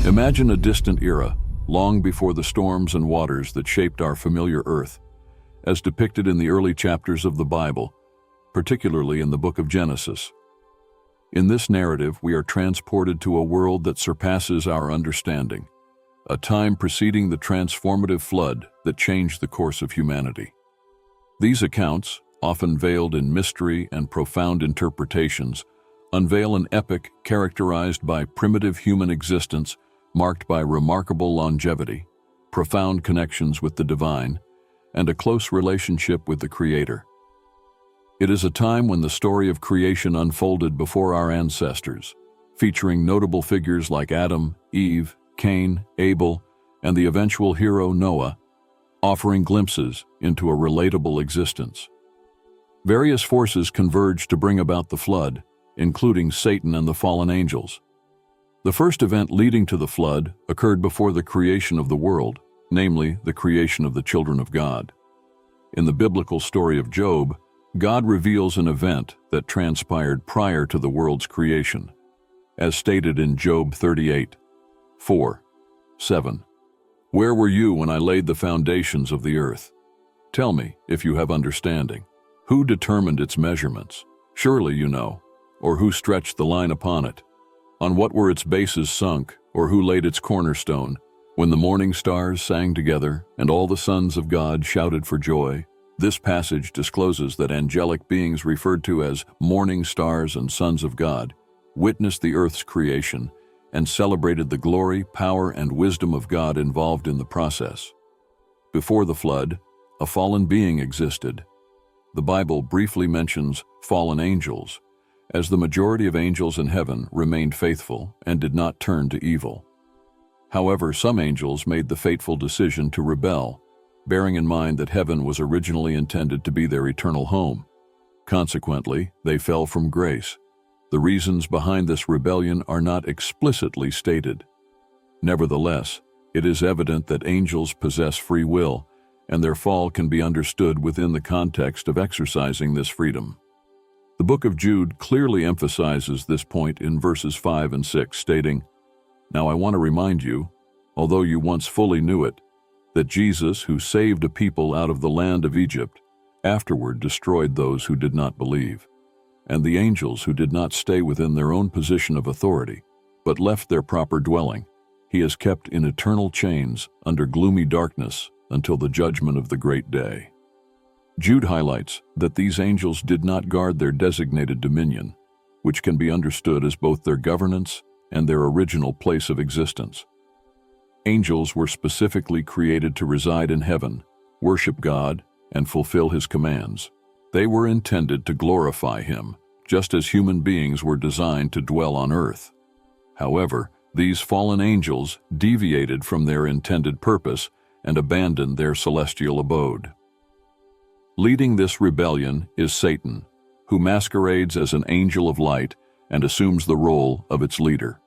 Imagine a distant era, long before the storms and waters that shaped our familiar earth, as depicted in the early chapters of the Bible, particularly in the book of Genesis. In this narrative, we are transported to a world that surpasses our understanding, a time preceding the transformative flood that changed the course of humanity. These accounts, often veiled in mystery and profound interpretations, unveil an epic characterized by primitive human existence marked by remarkable longevity, profound connections with the divine, and a close relationship with the Creator. It is a time when the story of creation unfolded before our ancestors, featuring notable figures like Adam, Eve, Cain, Abel, and the eventual hero Noah, offering glimpses into a relatable existence. Various forces converged to bring about the flood, including Satan and the fallen angels. The first event leading to the flood occurred before the creation of the world, namely the creation of the children of God. In the biblical story of Job, God reveals an event that transpired prior to the world's creation, as stated in Job 38:4-7. "Where were you when I laid the foundations of the earth? Tell me, if you have understanding. Who determined its measurements? Surely you know. Or who stretched the line upon it? On what were its bases sunk, or who laid its cornerstone? When the morning stars sang together, and all the sons of God shouted for joy." This passage discloses that angelic beings referred to as morning stars and sons of God witnessed the earth's creation and celebrated the glory, power, and wisdom of God involved in the process. Before the flood, a fallen being existed. The Bible briefly mentions fallen angels, as the majority of angels in heaven remained faithful and did not turn to evil. However, some angels made the fateful decision to rebel, bearing in mind that heaven was originally intended to be their eternal home. Consequently, they fell from grace. The reasons behind this rebellion are not explicitly stated. Nevertheless, it is evident that angels possess free will, and their fall can be understood within the context of exercising this freedom. The book of Jude clearly emphasizes this point in verses 5 and 6, stating, "Now I want to remind you, although you once fully knew it, that Jesus, who saved a people out of the land of Egypt, afterward destroyed those who did not believe, and the angels who did not stay within their own position of authority, but left their proper dwelling, he has kept in eternal chains under gloomy darkness until the judgment of the great day." Jude highlights that these angels did not guard their designated dominion, which can be understood as both their governance and their original place of existence. Angels were specifically created to reside in heaven, worship God, and fulfill His commands. They were intended to glorify Him, just as human beings were designed to dwell on earth. However, these fallen angels deviated from their intended purpose and abandoned their celestial abode. Leading this rebellion is Satan, who masquerades as an angel of light and assumes the role of its leader.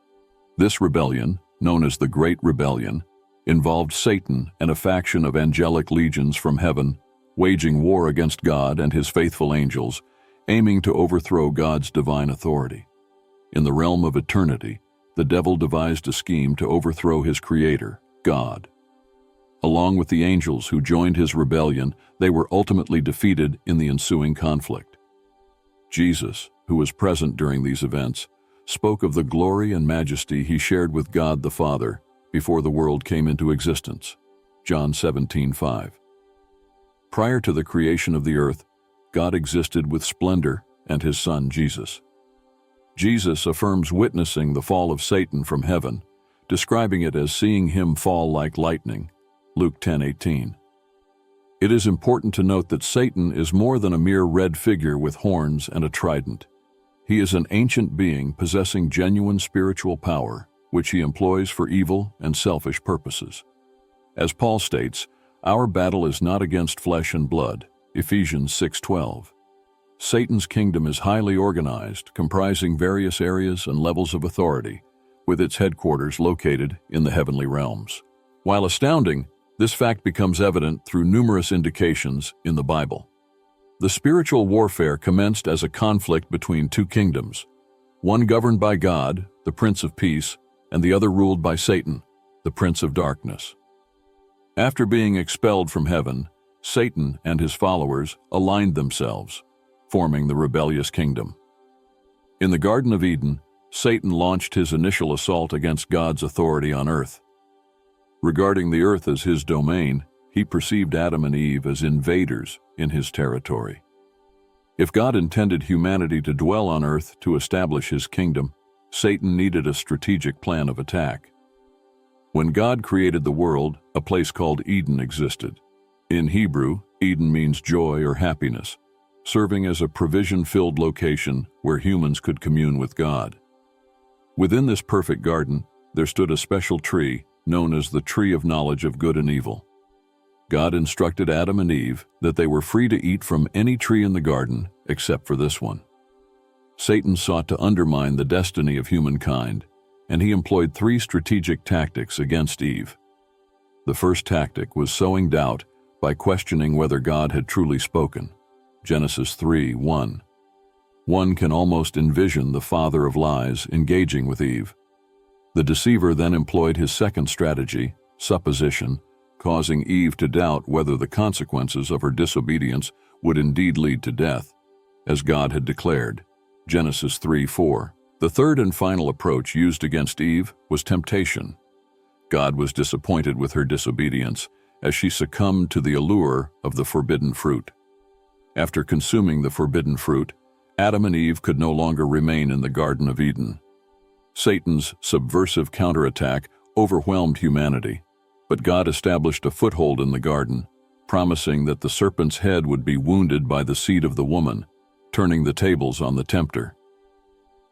This rebellion, known as the Great Rebellion, involved Satan and a faction of angelic legions from heaven, waging war against God and His faithful angels, aiming to overthrow God's divine authority. In the realm of eternity, the devil devised a scheme to overthrow his creator, God. Along with the angels who joined his rebellion, they were ultimately defeated in the ensuing conflict. Jesus, who was present during these events, spoke of the glory and majesty He shared with God the Father before the world came into existence. John 17:5. Prior to the creation of the earth, God existed with splendor and His Son, Jesus. Jesus affirms witnessing the fall of Satan from heaven, describing it as seeing Him fall like lightning. Luke 10:18. It is important to note that Satan is more than a mere red figure with horns and a trident. He is an ancient being possessing genuine spiritual power, which he employs for evil and selfish purposes. As Paul states, our battle is not against flesh and blood, Ephesians 6:12. Satan's kingdom is highly organized, comprising various areas and levels of authority, with its headquarters located in the heavenly realms. While astounding, this fact becomes evident through numerous indications in the Bible. The spiritual warfare commenced as a conflict between two kingdoms, one governed by God, the Prince of Peace, and the other ruled by Satan, the prince of darkness. After being expelled from heaven, Satan and his followers aligned themselves, forming the rebellious kingdom. In the Garden of Eden, Satan launched his initial assault against God's authority on earth. Regarding the earth as his domain, he perceived Adam and Eve as invaders in his territory. If God intended humanity to dwell on earth to establish his kingdom, Satan needed a strategic plan of attack. When God created the world, a place called Eden existed. In Hebrew, Eden means joy or happiness, serving as a provision-filled location where humans could commune with God. Within this perfect garden, there stood a special tree known as the tree of knowledge of good and evil. God instructed Adam and Eve that they were free to eat from any tree in the garden except for this one. Satan sought to undermine the destiny of humankind, and he employed 3 strategic tactics against Eve. The first tactic was sowing doubt by questioning whether God had truly spoken. Genesis 3:1. One can almost envision the father of lies engaging with Eve. The deceiver then employed his second strategy, supposition, causing Eve to doubt whether the consequences of her disobedience would indeed lead to death, as God had declared. Genesis 3:4. The third and final approach used against Eve was temptation. God was disappointed with her disobedience as she succumbed to the allure of the forbidden fruit. After consuming the forbidden fruit, Adam and Eve could no longer remain in the Garden of Eden. Satan's subversive counterattack overwhelmed humanity, but God established a foothold in the garden, promising that the serpent's head would be wounded by the seed of the woman, turning the tables on the tempter.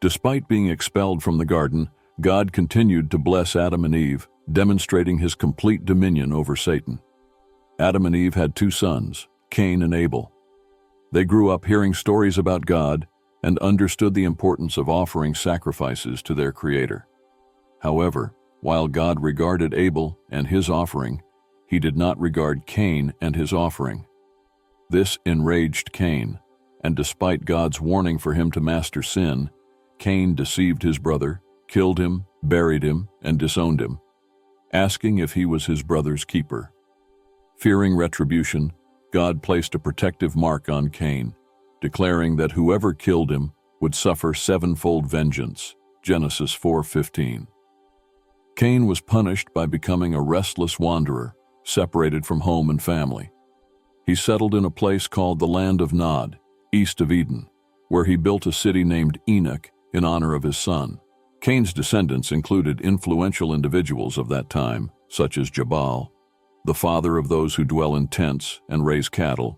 Despite being expelled from the garden, God continued to bless Adam and Eve, demonstrating his complete dominion over Satan. Adam and Eve had 2 sons, Cain and Abel. They grew up hearing stories about God and understood the importance of offering sacrifices to their Creator. However, while God regarded Abel and his offering, he did not regard Cain and his offering. This enraged Cain, and despite God's warning for him to master sin, Cain deceived his brother, killed him, buried him, and disowned him, asking if he was his brother's keeper. Fearing retribution, God placed a protective mark on Cain, declaring that whoever killed him would suffer 7-fold vengeance. Genesis 4:15. Cain was punished by becoming a restless wanderer, separated from home and family. He settled in a place called the Land of Nod, east of Eden, where he built a city named Enoch in honor of his son. Cain's descendants included influential individuals of that time, such as Jabal, the father of those who dwell in tents and raise cattle,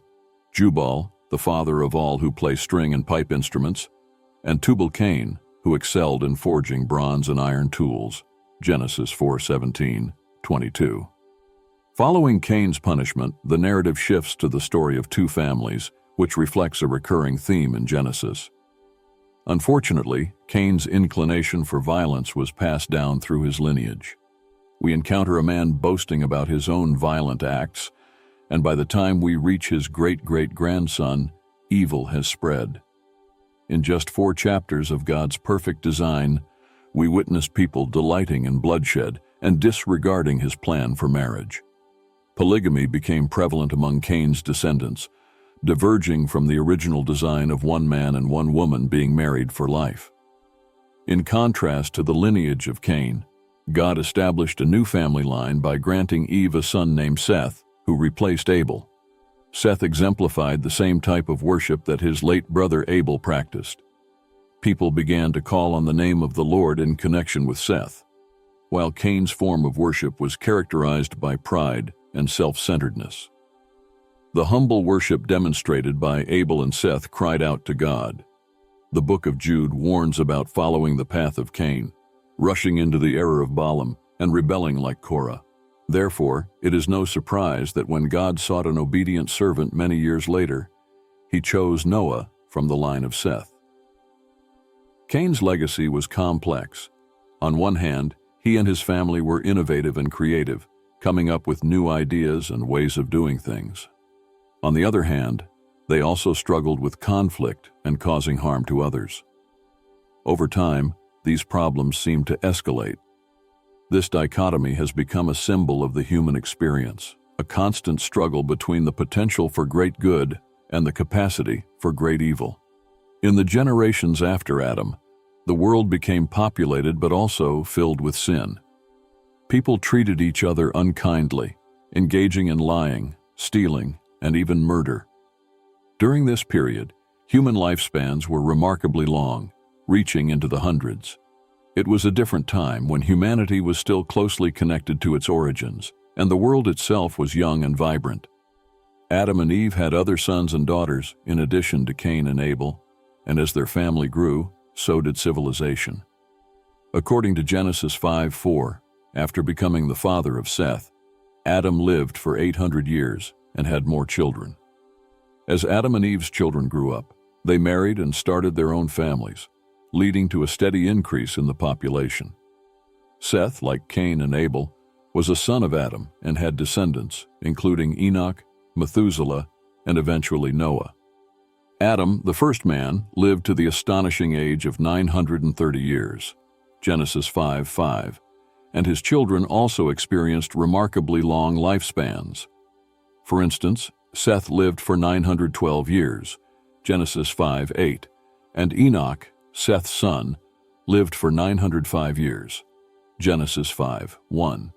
Jubal, the father of all who play string and pipe instruments, and Tubal-Cain, who excelled in forging bronze and iron tools. Genesis 4:17-22. Following Cain's punishment, the narrative shifts to the story of 2 families, which reflects a recurring theme in Genesis. Unfortunately, Cain's inclination for violence was passed down through his lineage. We encounter a man boasting about his own violent acts, and by the time we reach his great-great-grandson, evil has spread. In just 4 chapters of God's perfect design, we witness people delighting in bloodshed and disregarding his plan for marriage. Polygamy became prevalent among Cain's descendants, diverging from the original design of 1 man and 1 woman being married for life. In contrast to the lineage of Cain, God established a new family line by granting Eve a son named Seth, who replaced Abel. Seth exemplified the same type of worship that his late brother Abel practiced. People began to call on the name of the Lord in connection with Seth, while Cain's form of worship was characterized by pride and self-centeredness. The humble worship demonstrated by Abel and Seth cried out to God. The book of Jude warns about following the path of Cain, rushing into the error of Balaam, and rebelling like Korah. Therefore, it is no surprise that when God sought an obedient servant many years later, he chose Noah from the line of Seth. Cain's legacy was complex. On one hand, he and his family were innovative and creative, coming up with new ideas and ways of doing things. On the other hand, they also struggled with conflict and causing harm to others. Over time, these problems seemed to escalate, This dichotomy has become a symbol of the human experience, a constant struggle between the potential for great good and the capacity for great evil. In the generations after Adam, the world became populated but also filled with sin. People treated each other unkindly, engaging in lying, stealing, and even murder. During this period, human lifespans were remarkably long, reaching into the hundreds. It was a different time when humanity was still closely connected to its origins, and the world itself was young and vibrant. Adam and Eve had other sons and daughters, in addition to Cain and Abel, and as their family grew, so did civilization. According to Genesis 5:4, after becoming the father of Seth, Adam lived for 800 years and had more children. As Adam and Eve's children grew up, they married and started their own families, leading to a steady increase in the population. Seth, like Cain and Abel, was a son of Adam and had descendants, including Enoch, Methuselah, and eventually Noah. Adam, the first man, lived to the astonishing age of 930 years, Genesis 5:5, and his children also experienced remarkably long lifespans. For instance, Seth lived for 912 years, Genesis 5:8, and Enoch, Seth's son, lived for 905 years, Genesis 5:1.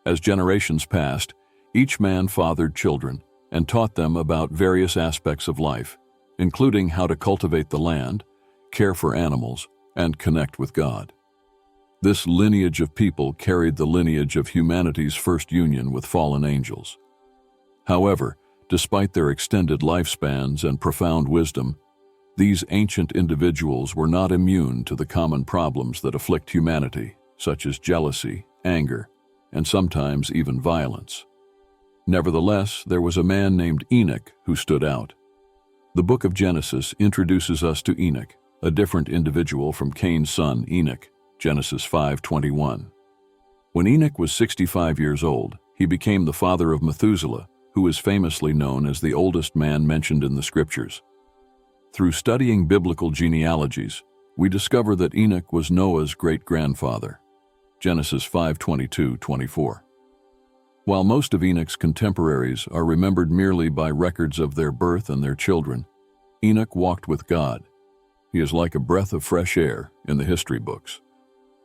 As generations passed, each man fathered children and taught them about various aspects of life, including how to cultivate the land, care for animals, and connect with God. This lineage of people carried the lineage of humanity's first union with fallen angels. However, despite their extended lifespans and profound wisdom, these ancient individuals were not immune to the common problems that afflict humanity, such as jealousy, anger, and sometimes even violence. Nevertheless, there was a man named Enoch who stood out. The book of Genesis introduces us to Enoch, a different individual from Cain's son Enoch, Genesis 5:21. When Enoch was 65 years old, he became the father of Methuselah, who is famously known as the oldest man mentioned in the scriptures. Through studying biblical genealogies, we discover that Enoch was Noah's great-grandfather, Genesis 5:22-24. While most of Enoch's contemporaries are remembered merely by records of their birth and their children, Enoch walked with God. He is like a breath of fresh air in the history books.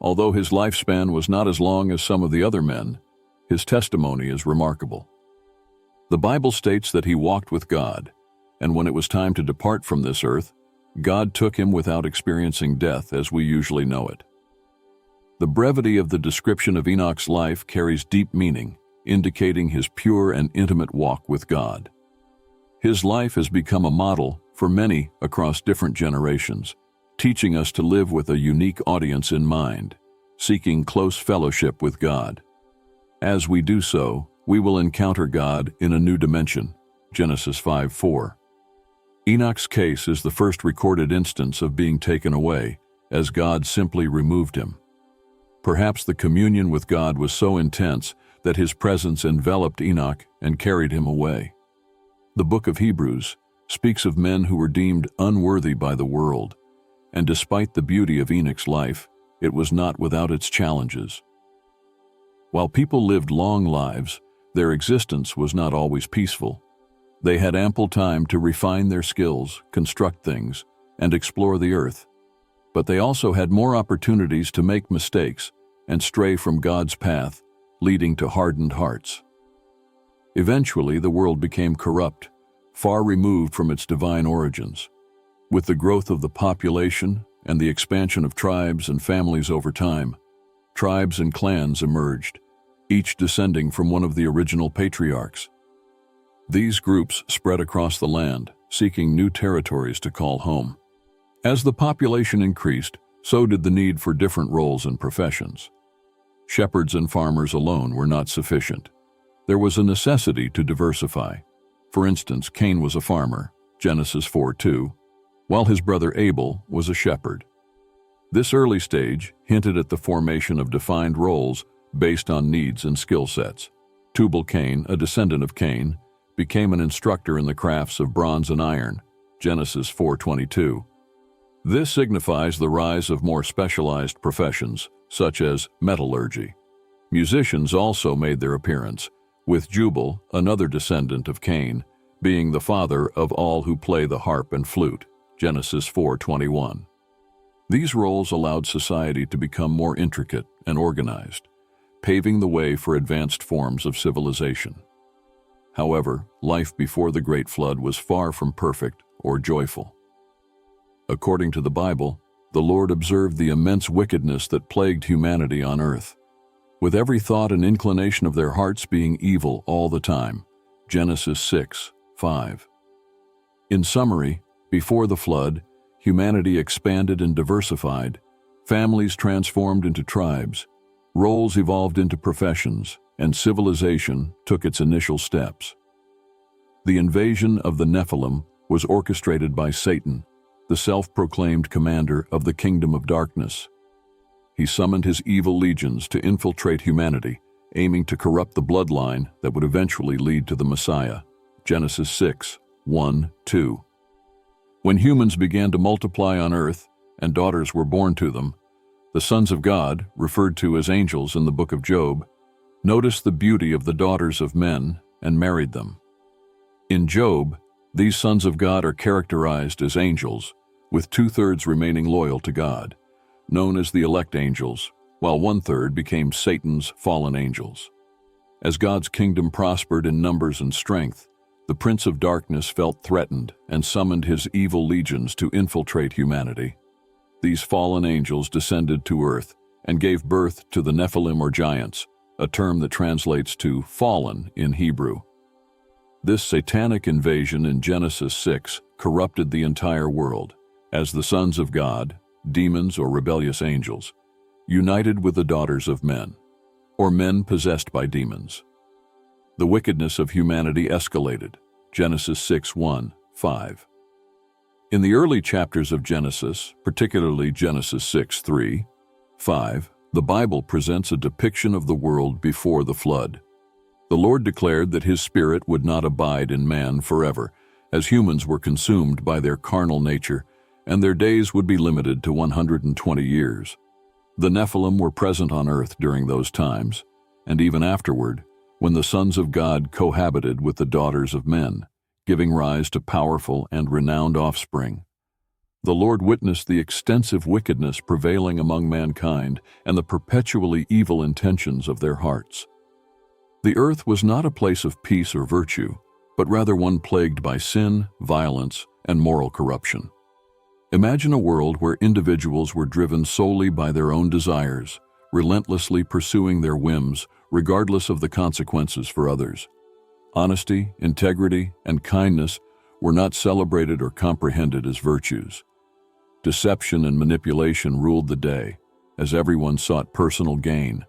Although his lifespan was not as long as some of the other men, his testimony is remarkable. The Bible states that he walked with God, and when it was time to depart from this earth, God took him without experiencing death as we usually know it. The brevity of the description of Enoch's life carries deep meaning, indicating his pure and intimate walk with God. His life has become a model for many across different generations, teaching us to live with a unique audience in mind, seeking close fellowship with God. As we do so, we will encounter God in a new dimension, Genesis 5:4. Enoch's case is the first recorded instance of being taken away, as God simply removed him. Perhaps the communion with God was so intense that his presence enveloped Enoch and carried him away. The book of Hebrews speaks of men who were deemed unworthy by the world, and despite the beauty of Enoch's life, it was not without its challenges. While people lived long lives, their existence was not always peaceful. They had ample time to refine their skills, construct things, and explore the earth. But they also had more opportunities to make mistakes and stray from God's path, leading to hardened hearts. Eventually, the world became corrupt, far removed from its divine origins. With the growth of the population and the expansion of tribes and families over time, tribes and clans emerged, each descending from one of the original patriarchs. These groups spread across the land, seeking new territories to call home. As the population increased, so did the need for different roles and professions. Shepherds and farmers alone were not sufficient. There was a necessity to diversify. For instance, Cain was a farmer, Genesis 4:2, while his brother Abel was a shepherd. This early stage hinted at the formation of defined roles based on needs and skill sets. Tubal-Cain, a descendant of Cain, became an instructor in the crafts of bronze and iron, Genesis 4:22. This signifies the rise of more specialized professions, such as metallurgy, Musicians also made their appearance, with Jubal, another descendant of Cain, being the father of all who play the harp and flute, Genesis 4:21. These roles allowed society to become more intricate and organized, paving the way for advanced forms of civilization. However, life before the Great Flood was far from perfect or joyful. According to the Bible, the Lord observed the immense wickedness that plagued humanity on earth, with every thought and inclination of their hearts being evil all the time, Genesis 6:5. In summary, before the flood, humanity expanded and diversified, families transformed into tribes, roles evolved into professions, and civilization took its initial steps. The invasion of the Nephilim was orchestrated by Satan, the self-proclaimed commander of the kingdom of darkness. He summoned his evil legions to infiltrate humanity, aiming to corrupt the bloodline that would eventually lead to the Messiah, Genesis 6:1-2. When humans began to multiply on earth and daughters were born to them, the sons of God, referred to as angels in the book of Job, noticed the beauty of the daughters of men and married them. In Job, these sons of God are characterized as angels, with 2/3 remaining loyal to God, known as the elect angels, while 1/3 became Satan's fallen angels. As God's kingdom prospered in numbers and strength, the Prince of Darkness felt threatened and summoned his evil legions to infiltrate humanity. These fallen angels descended to earth and gave birth to the Nephilim or giants, a term that translates to fallen in Hebrew. This satanic invasion in Genesis 6 corrupted the entire world, as the sons of God, demons or rebellious angels, united with the daughters of men, or men possessed by demons. The wickedness of humanity escalated, Genesis 6:1-5. In the early chapters of Genesis, particularly Genesis 6:3-5, the Bible presents a depiction of the world before the flood. The Lord declared that His Spirit would not abide in man forever, as humans were consumed by their carnal nature, and their days would be limited to 120 years. The Nephilim were present on earth during those times, and even afterward, when the sons of God cohabited with the daughters of men, giving rise to powerful and renowned offspring. The Lord witnessed the extensive wickedness prevailing among mankind and the perpetually evil intentions of their hearts. The earth was not a place of peace or virtue, but rather one plagued by sin, violence, and moral corruption. Imagine a world where individuals were driven solely by their own desires, relentlessly pursuing their whims, regardless of the consequences for others. Honesty, integrity, and kindness were not celebrated or comprehended as virtues. Deception and manipulation ruled the day, as everyone sought personal gain,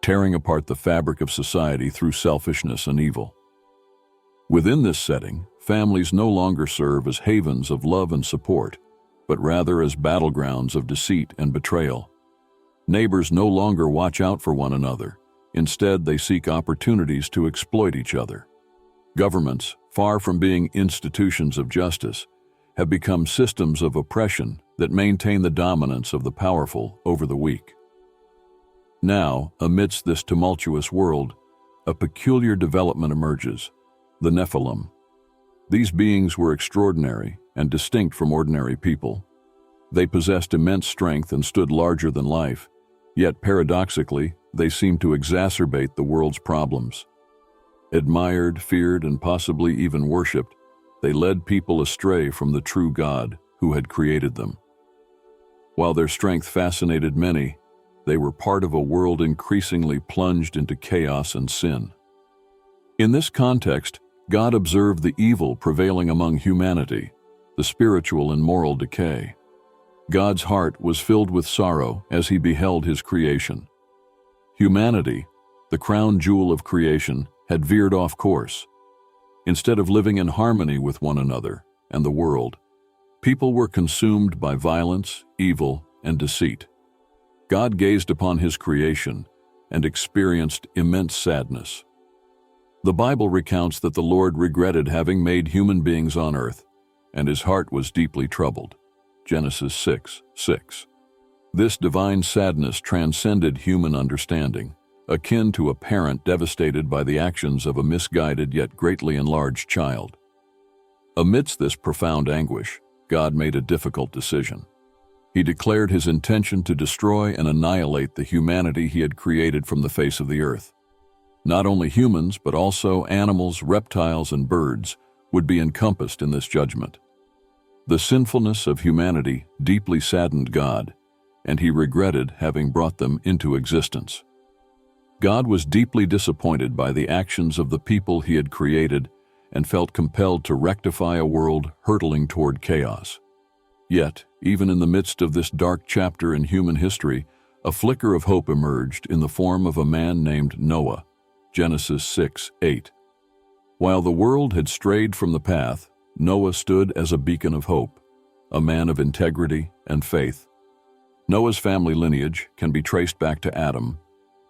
tearing apart the fabric of society through selfishness and evil. Within this setting, families no longer serve as havens of love and support, but rather as battlegrounds of deceit and betrayal. Neighbors no longer watch out for one another. Instead, they seek opportunities to exploit each other. Governments, far from being institutions of justice, have become systems of oppression that maintain the dominance of the powerful over the weak. Now, amidst this tumultuous world, a peculiar development emerges: the Nephilim. These beings were extraordinary and distinct from ordinary people. They possessed immense strength and stood larger than life, yet paradoxically, they seemed to exacerbate the world's problems. Admired, feared, and possibly even worshipped, they led people astray from the true God who had created them. While their strength fascinated many, they were part of a world increasingly plunged into chaos and sin. In this context, God observed the evil prevailing among humanity, the spiritual and moral decay. God's heart was filled with sorrow as He beheld His creation. Humanity, the crown jewel of creation, had veered off course. Instead of living in harmony with one another and the world, people were consumed by violence, evil, and deceit. God gazed upon His creation and experienced immense sadness. The Bible recounts that the Lord regretted having made human beings on earth, and His heart was deeply troubled. Genesis 6:6. This divine sadness transcended human understanding, akin to a parent devastated by the actions of a misguided yet greatly enlarged child. Amidst this profound anguish, God made a difficult decision. He declared his intention to destroy and annihilate the humanity he had created from the face of the earth. Not only humans, but also animals, reptiles, and birds would be encompassed in this judgment. The sinfulness of humanity deeply saddened God, and he regretted having brought them into existence. God was deeply disappointed by the actions of the people he had created and felt compelled to rectify a world hurtling toward chaos. Yet, even in the midst of this dark chapter in human history, a flicker of hope emerged in the form of a man named Noah, Genesis 6:8. While the world had strayed from the path, Noah stood as a beacon of hope, a man of integrity and faith. Noah's family lineage can be traced back to Adam,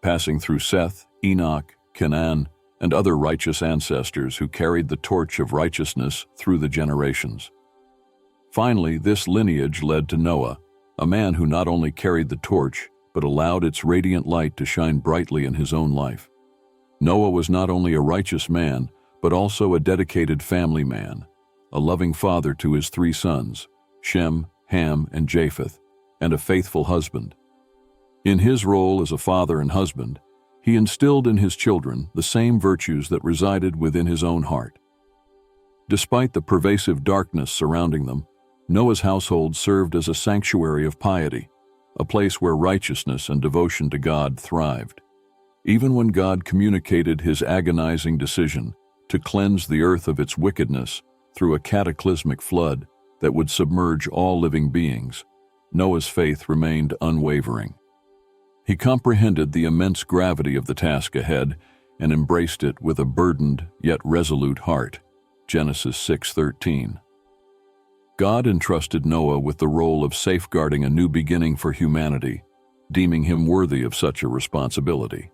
passing through Seth, Enoch, Canaan, and other righteous ancestors who carried the torch of righteousness through the generations. Finally, this lineage led to Noah, a man who not only carried the torch, but allowed its radiant light to shine brightly in his own life. Noah was not only a righteous man, but also a dedicated family man, a loving father to his 3 sons, Shem, Ham, and Japheth, and a faithful husband. In his role as a father and husband, he instilled in his children the same virtues that resided within his own heart. Despite the pervasive darkness surrounding them, Noah's household served as a sanctuary of piety, a place where righteousness and devotion to God thrived. Even when God communicated his agonizing decision to cleanse the earth of its wickedness through a cataclysmic flood that would submerge all living beings, Noah's faith remained unwavering. He comprehended the immense gravity of the task ahead and embraced it with a burdened yet resolute heart. Genesis 6:13. God entrusted Noah with the role of safeguarding a new beginning for humanity, deeming him worthy of such a responsibility.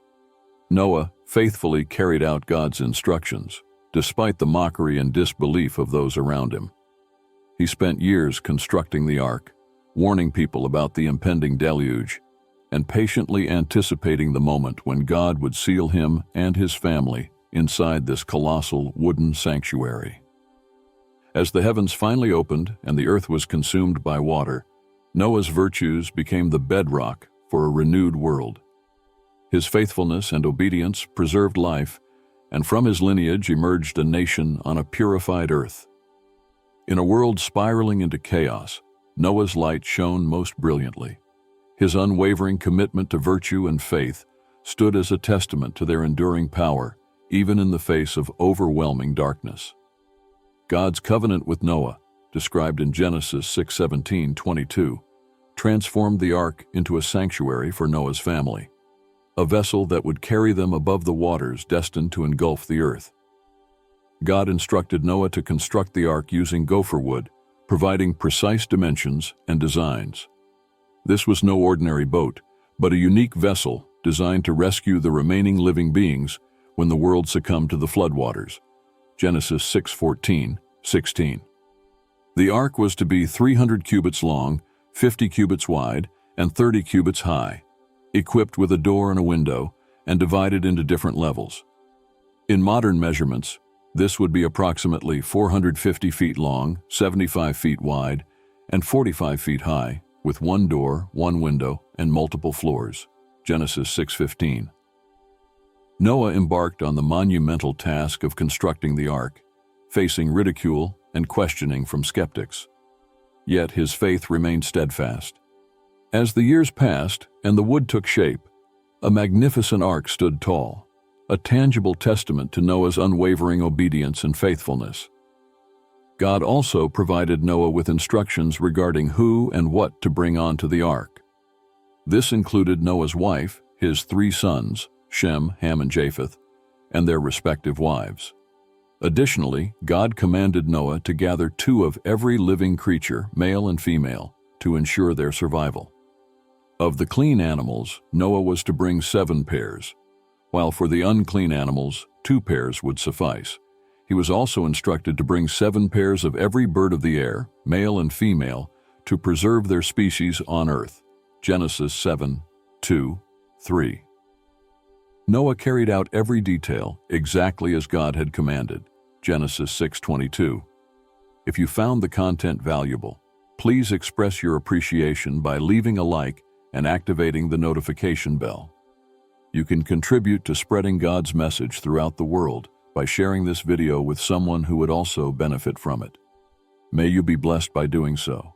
Noah faithfully carried out God's instructions, despite the mockery and disbelief of those around him. He spent years constructing the ark, warning people about the impending deluge, and patiently anticipating the moment when God would seal him and his family inside this colossal wooden sanctuary. As the heavens finally opened and the earth was consumed by water, Noah's virtues became the bedrock for a renewed world. His faithfulness and obedience preserved life, and from his lineage emerged a nation on a purified earth. In a world spiraling into chaos, Noah's light shone most brilliantly. His unwavering commitment to virtue and faith stood as a testament to their enduring power, even in the face of overwhelming darkness. God's covenant with Noah, described in Genesis 6:17-22, transformed the ark into a sanctuary for Noah's family, a vessel that would carry them above the waters destined to engulf the earth. God instructed Noah to construct the ark using gopher wood, providing precise dimensions and designs. This was no ordinary boat, but a unique vessel designed to rescue the remaining living beings when the world succumbed to the floodwaters. Genesis 6:14-16. The ark was to be 300 cubits long, 50 cubits wide, and 30 cubits high, equipped with a door and a window, and divided into different levels. In modern measurements, this would be approximately 450 feet long, 75 feet wide, and 45 feet high, with one door, one window, and multiple floors. Genesis 6:15. Noah embarked on the monumental task of constructing the ark, facing ridicule and questioning from skeptics. Yet his faith remained steadfast. As the years passed and the wood took shape, a magnificent ark stood tall, a tangible testament to Noah's unwavering obedience and faithfulness. God also provided Noah with instructions regarding who and what to bring onto the ark. This included Noah's wife, his 3 sons, Shem, Ham, and Japheth, and their respective wives. Additionally, God commanded Noah to gather 2 of every living creature, male and female, to ensure their survival. Of the clean animals, Noah was to bring 7 pairs, while for the unclean animals, 2 pairs would suffice. He was also instructed to bring 7 pairs of every bird of the air, male and female, to preserve their species on earth. Genesis 7:2-3. Noah carried out every detail exactly as God had commanded. Genesis 6:22. If you found the content valuable, please express your appreciation by leaving a like and activating the notification bell. You can contribute to spreading God's message throughout the world by sharing this video with someone who would also benefit from it. May you be blessed by doing so.